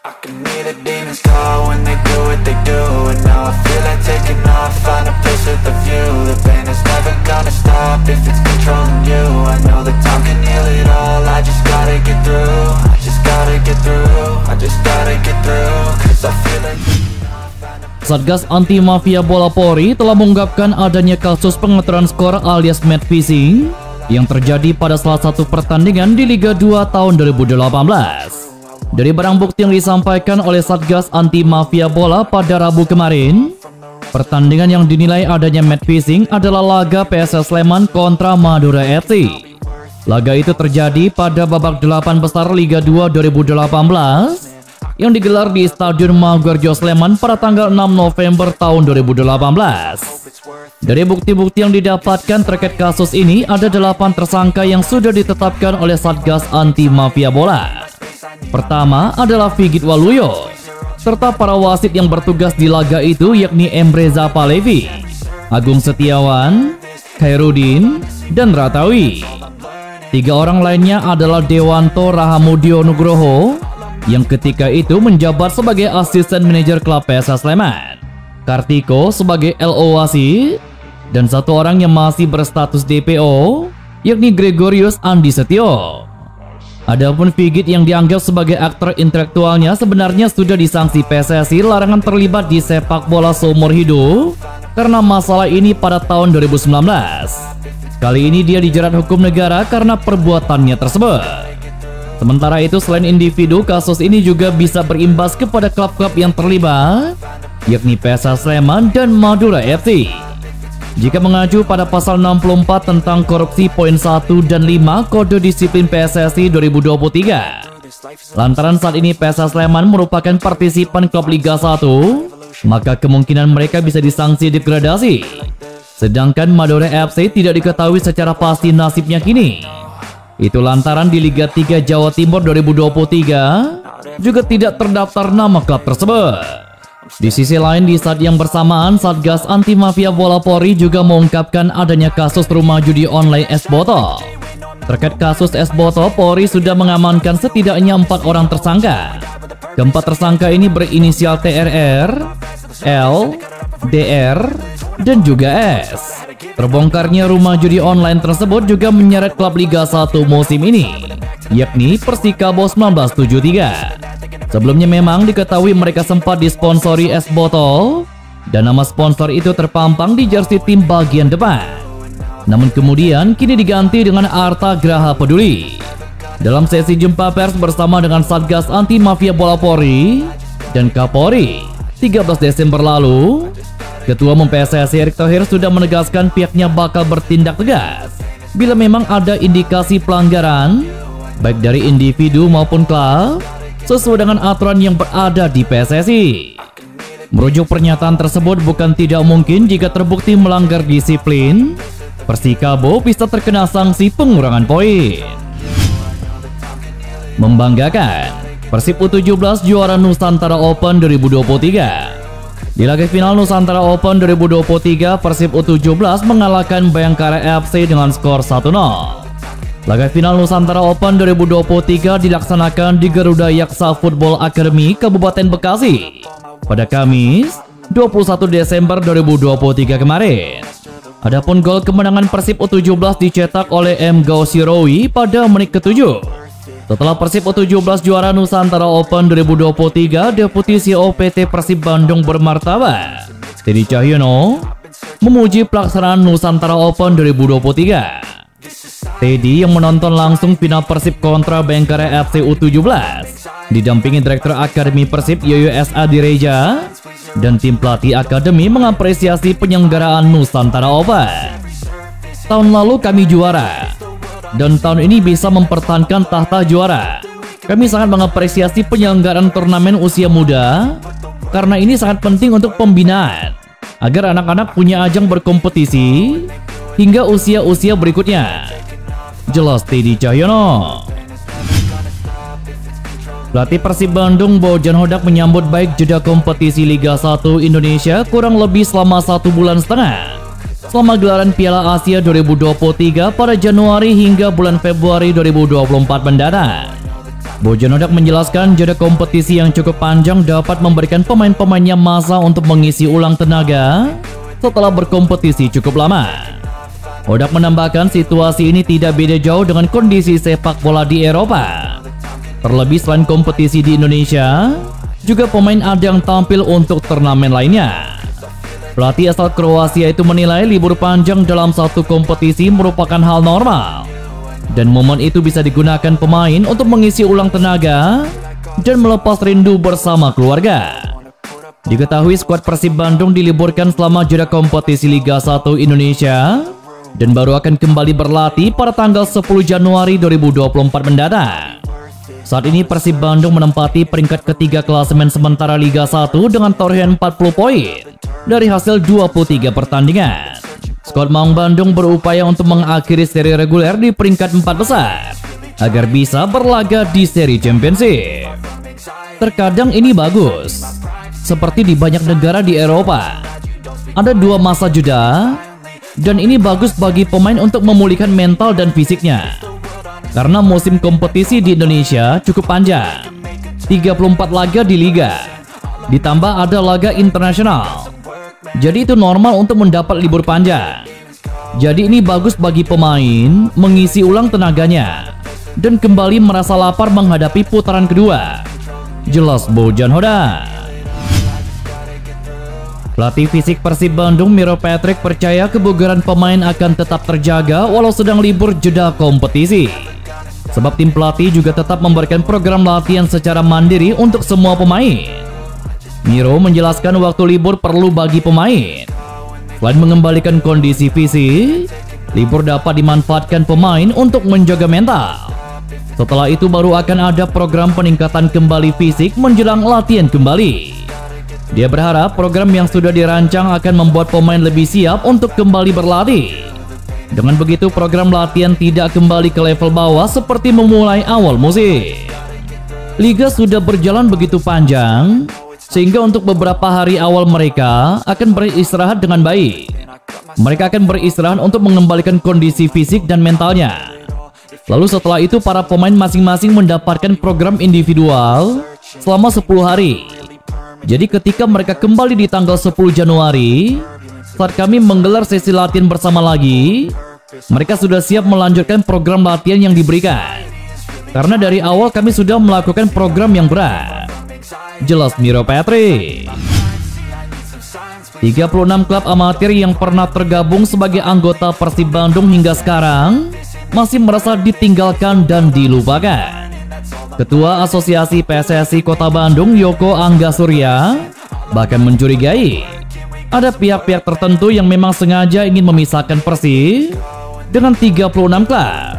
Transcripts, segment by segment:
I can hear the demons call when they do what they do. And now I feel like taking off, find a place with a view. The pain is never gonna stop if it's controlling you. I know that time can heal it all, I just gotta get through. I just gotta get through, I just gotta get through. Cause I feel like Satgas Anti Mafia Bola Polri telah mengungkapkan adanya kasus pengaturan skor alias match fixing yang terjadi pada salah satu pertandingan di Liga 2 tahun 2018. Dari barang bukti yang disampaikan oleh Satgas Anti Mafia Bola pada Rabu kemarin, pertandingan yang dinilai adanya match fixing adalah laga PSS Sleman kontra Madura FC. Laga itu terjadi pada babak 8 besar Liga 2 2018 yang digelar di Stadion Maguwarjo Sleman pada tanggal 6 November tahun 2018. Dari bukti-bukti yang didapatkan terkait kasus ini, ada 8 tersangka yang sudah ditetapkan oleh Satgas Anti Mafia Bola. Pertama adalah Figit Waluyo, serta para wasit yang bertugas di laga itu yakni Emre Zapalevi, Agung Setiawan, Khairudin, dan Ratawi. 3 orang lainnya adalah Dewanto Rahamudio Nugroho, yang ketika itu menjabat sebagai asisten manajer klub PSS Sleman, Kartiko sebagai LO wasit, dan 1 orang yang masih berstatus DPO, yakni Gregorius Andi Setio. Adapun Figit yang dianggap sebagai aktor intelektualnya sebenarnya sudah disanksi PSSI larangan terlibat di sepak bola seumur hidup karena masalah ini pada tahun 2019. Kali ini dia dijerat hukum negara karena perbuatannya tersebut. Sementara itu, selain individu, kasus ini juga bisa berimbas kepada klub-klub yang terlibat, yakni PSS Sleman dan Madura FC. Jika mengacu pada pasal 64 tentang korupsi poin 1 dan 5 Kode Disiplin PSSI 2023, lantaran saat ini PSS Sleman merupakan partisipan klub Liga 1, maka kemungkinan mereka bisa disanksi degradasi. Sedangkan Madura FC tidak diketahui secara pasti nasibnya kini. Itu lantaran di Liga 3 Jawa Timur 2023 juga tidak terdaftar nama klub tersebut. Di sisi lain, di saat yang bersamaan, Satgas Anti Mafia Bola Polri juga mengungkapkan adanya kasus rumah judi online es botol. Terkait kasus es botol, Polri sudah mengamankan setidaknya 4 orang tersangka. Keempat tersangka ini berinisial TRR, L, DR, dan juga S. Terbongkarnya rumah judi online tersebut juga menyeret klub Liga 1 musim ini, yakni Persikabo 1973. Sebelumnya memang diketahui mereka sempat disponsori es botol dan nama sponsor itu terpampang di jersey tim bagian depan. Namun kemudian kini diganti dengan Arta Graha Peduli. Dalam sesi jumpa pers bersama dengan Satgas Anti Mafia Bola Polri dan Kapolri 13 Desember lalu, Ketua Umum PSSI Erick Thohir sudah menegaskan pihaknya bakal bertindak tegas bila memang ada indikasi pelanggaran baik dari individu maupun klub sesuai dengan aturan yang berada di PSSI. Merujuk pernyataan tersebut, bukan tidak mungkin jika terbukti melanggar disiplin, Persikabo bisa terkena sanksi pengurangan poin. Membanggakan, Persib U17 juara Nusantara Open 2023. Di laga final Nusantara Open 2023, Persib U17 mengalahkan Bayangkara FC dengan skor 1-0. Laga final Nusantara Open 2023 dilaksanakan di Garuda Yaksa Football Academy, Kabupaten Bekasi pada Kamis 21 Desember 2023 kemarin. Adapun gol kemenangan Persib U17 dicetak oleh M. Gausirowi pada menit ke-7. Setelah Persib U17 juara Nusantara Open 2023, Deputi CEO PT Persib Bandung Bermartabat, Teddy Cahyono, memuji pelaksanaan Nusantara Open 2023. Teddy yang menonton langsung final Persib kontra Bayangkara FC U17 didampingi Direktur Akademi Persib Yoyo S.A. Direja dan tim pelatih Akademi mengapresiasi penyelenggaraan Nusantara Open. Tahun lalu kami juara dan tahun ini bisa mempertahankan tahta juara. Kami sangat mengapresiasi penyelenggaraan turnamen usia muda karena ini sangat penting untuk pembinaan agar anak-anak punya ajang berkompetisi hingga usia-usia berikutnya. Jelas Teddy Cahyono. Pelatih Persib Bandung Bojan Hodak menyambut baik jeda kompetisi Liga 1 Indonesia kurang lebih selama 1,5 bulan selama gelaran Piala Asia 2023 pada Januari hingga bulan Februari 2024 mendatang. Bojan Hodak menjelaskan jeda kompetisi yang cukup panjang dapat memberikan pemain-pemainnya masa untuk mengisi ulang tenaga setelah berkompetisi cukup lama. Hodak menambahkan situasi ini tidak beda jauh dengan kondisi sepak bola di Eropa. Terlebih selain kompetisi di Indonesia, juga pemain ada yang tampil untuk turnamen lainnya. Pelatih asal Kroasia itu menilai libur panjang dalam satu kompetisi merupakan hal normal. Dan momen itu bisa digunakan pemain untuk mengisi ulang tenaga dan melepas rindu bersama keluarga. Diketahui skuad Persib Bandung diliburkan selama jeda kompetisi Liga 1 Indonesia dan baru akan kembali berlatih pada tanggal 10 Januari 2024 mendatang. Saat ini Persib Bandung menempati peringkat ketiga klasemen sementara Liga 1 dengan torehan 40 poin dari hasil 23 pertandingan. Skuad Maung Bandung berupaya untuk mengakhiri seri reguler di peringkat 4 besar agar bisa berlaga di seri championship. Terkadang ini bagus, seperti di banyak negara di Eropa. Ada 2 masa jeda, dan ini bagus bagi pemain untuk memulihkan mental dan fisiknya. Karena musim kompetisi di Indonesia cukup panjang, 34 laga di liga, ditambah ada laga internasional. Jadi itu normal untuk mendapat libur panjang. Jadi ini bagus bagi pemain mengisi ulang tenaganya dan kembali merasa lapar menghadapi putaran kedua. Jelas Bojan Hodak. Pelatih fisik Persib Bandung Miro Patrick percaya kebugaran pemain akan tetap terjaga walau sedang libur jeda kompetisi. Sebab tim pelatih juga tetap memberikan program latihan secara mandiri untuk semua pemain. Miro menjelaskan waktu libur perlu bagi pemain. Selain mengembalikan kondisi fisik, libur dapat dimanfaatkan pemain untuk menjaga mental. Setelah itu baru akan ada program peningkatan kembali fisik menjelang latihan kembali. Dia berharap program yang sudah dirancang akan membuat pemain lebih siap untuk kembali berlatih. Dengan begitu program latihan tidak kembali ke level bawah seperti memulai awal musim. Liga sudah berjalan begitu panjang, sehingga untuk beberapa hari awal mereka akan beristirahat dengan baik. Mereka akan beristirahat untuk mengembalikan kondisi fisik dan mentalnya. Lalu setelah itu para pemain masing-masing mendapatkan program individual selama 10 hari. Jadi ketika mereka kembali di tanggal 10 Januari, saat kami menggelar sesi latihan bersama lagi, mereka sudah siap melanjutkan program latihan yang diberikan. Karena dari awal kami sudah melakukan program yang berat. Jelas Miro Patrick. 36 klub amatir yang pernah tergabung sebagai anggota Persib Bandung hingga sekarang masih merasa ditinggalkan dan dilupakan. Ketua Asosiasi PSSI Kota Bandung Yoko Angga Surya bahkan mencurigai ada pihak-pihak tertentu yang memang sengaja ingin memisahkan Persib dengan 36 klub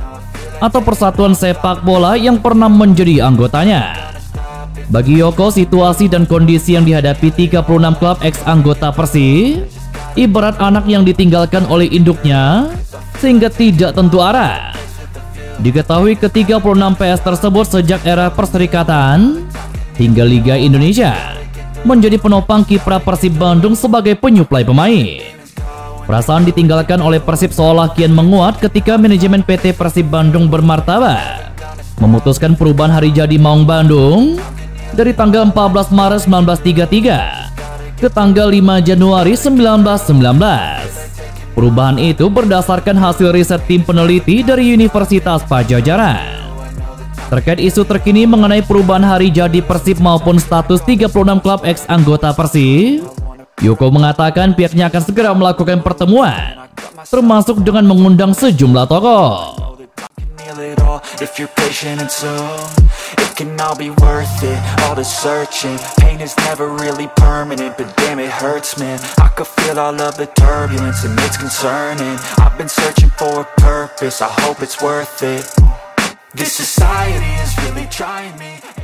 atau persatuan sepak bola yang pernah menjadi anggotanya. Bagi Yoko, situasi dan kondisi yang dihadapi 36 klub ex-anggota Persib ibarat anak yang ditinggalkan oleh induknya sehingga tidak tentu arah. Diketahui ke-36 PS tersebut sejak era Perserikatan hingga Liga Indonesia menjadi penopang kiprah Persib Bandung sebagai penyuplai pemain. Perasaan ditinggalkan oleh Persib seolah kian menguat ketika manajemen PT Persib Bandung bermartabat memutuskan perubahan hari jadi Maung Bandung dari tanggal 14 Maret 1933 ke tanggal 5 Januari 1919. Perubahan itu berdasarkan hasil riset tim peneliti dari Universitas Padjadjaran. Terkait isu terkini mengenai perubahan hari jadi Persib maupun status 36 klub ex-anggota Persib, Yoko mengatakan pihaknya akan segera melakukan pertemuan, termasuk dengan mengundang sejumlah tokoh. If you're patient and soon, it can all be worth it. All the searching, pain is never really permanent, but damn it hurts, man. I could feel all of the turbulence and it's concerning. I've been searching for a purpose, I hope it's worth it. This society is really trying me.